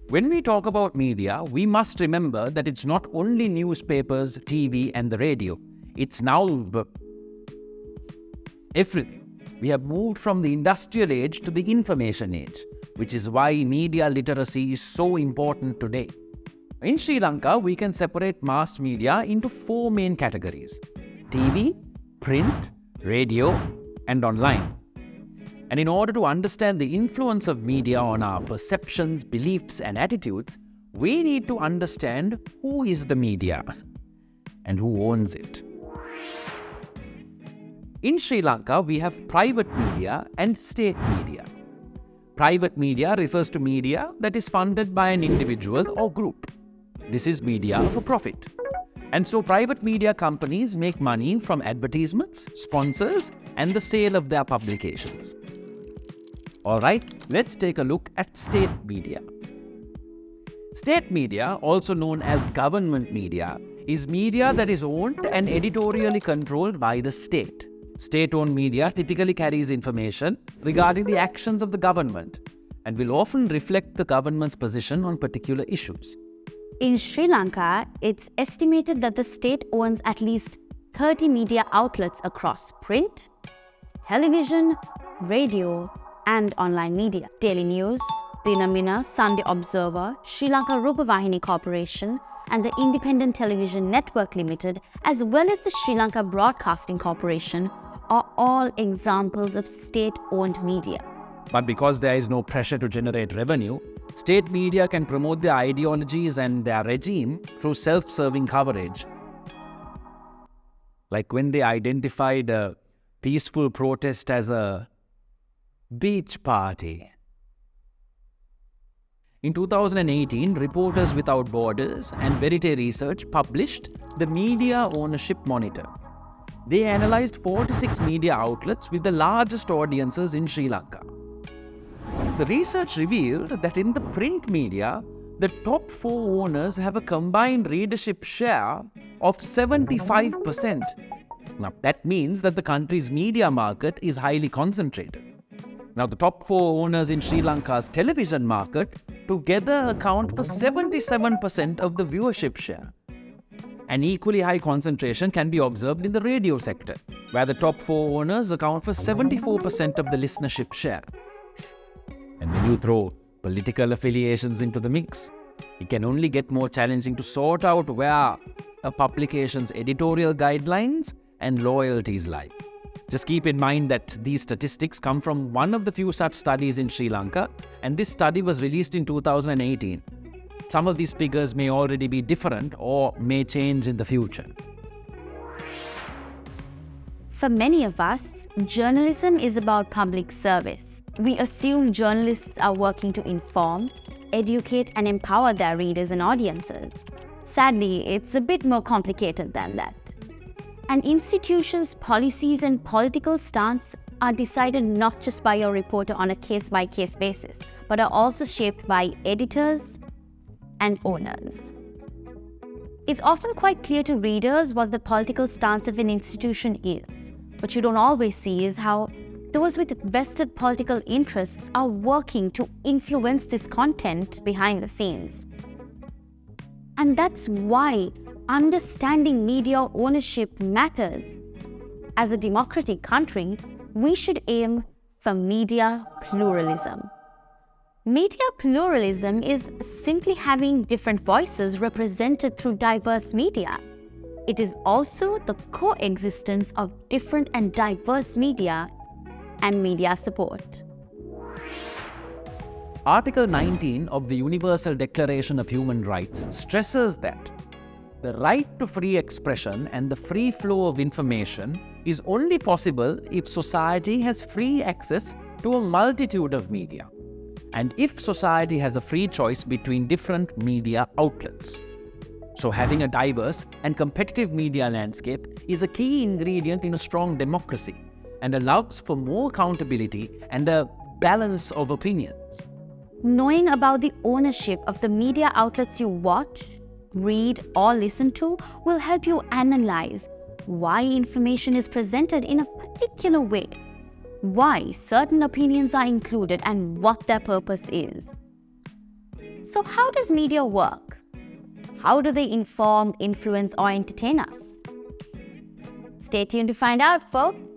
When we talk about media, we must remember that it's not only newspapers, TV, and the radio. It's now everything. We have moved from the industrial age to the information age, which is why media literacy is so important today. In Sri Lanka, we can separate mass media into 4 main categories: TV, print, radio, and online. And in order to understand the influence of media on our perceptions, beliefs, and attitudes, we need to understand who is the media and who owns it. In Sri Lanka, we have private media and state media. Private media refers to media that is funded by an individual or group. This is media for profit. And so private media companies make money from advertisements, sponsors, and the sale of their publications. Alright, let's take a look at state media. State media, also known as government media, is media that is owned and editorially controlled by the state. State-owned media typically carries information regarding the actions of the government and will often reflect the government's position on particular issues. In Sri Lanka, it's estimated that the state owns at least 30 media outlets across print, television, radio, and online media. Daily News, Dinamina, Sunday Observer, Sri Lanka Rupavahini Corporation, and the Independent Television Network Limited, as well as the Sri Lanka Broadcasting Corporation, are all examples of state-owned media. But because there is no pressure to generate revenue, state media can promote their ideologies and their regime through self-serving coverage. Like when they identified a peaceful protest as a beach party. In 2018, Reporters Without Borders and Verite Research published the Media Ownership Monitor. They analyzed 46 media outlets with the largest audiences in Sri Lanka. The research revealed that in the print media, the top 4 owners have a combined readership share of 75%. Now, that means that the country's media market is highly concentrated. Now, the top 4 owners in Sri Lanka's television market together account for 77% of the viewership share. An equally high concentration can be observed in the radio sector, where the top 4 owners account for 74% of the listenership share. And when you throw political affiliations into the mix, it can only get more challenging to sort out where a publication's editorial guidelines and loyalties lie. Just keep in mind that these statistics come from one of the few such studies in Sri Lanka, and this study was released in 2018. Some of these figures may already be different or may change in the future. For many of us, journalism is about public service. We assume journalists are working to inform, educate, and empower their readers and audiences. Sadly, it's a bit more complicated than that. An institution's policies and political stance are decided not just by a reporter on a case-by-case basis, but are also shaped by editors and owners. It's often quite clear to readers what the political stance of an institution is. What you don't always see is how those with vested political interests are working to influence this content behind the scenes. And that's why understanding media ownership matters. As a democratic country, we should aim for media pluralism. Media pluralism is simply having different voices represented through diverse media. It is also the coexistence of different and diverse media and media support. Article 19 of the Universal Declaration of Human Rights stresses that the right to free expression and the free flow of information is only possible if society has free access to a multitude of media, and if society has a free choice between different media outlets. So having a diverse and competitive media landscape is a key ingredient in a strong democracy and allows for more accountability and a balance of opinions. Knowing about the ownership of the media outlets you watch, read, or listen to will help you analyze why information is presented in a particular way, why certain opinions are included, and what their purpose is. So, how does media work? How do they inform, influence, or entertain us? Stay tuned to find out, folks.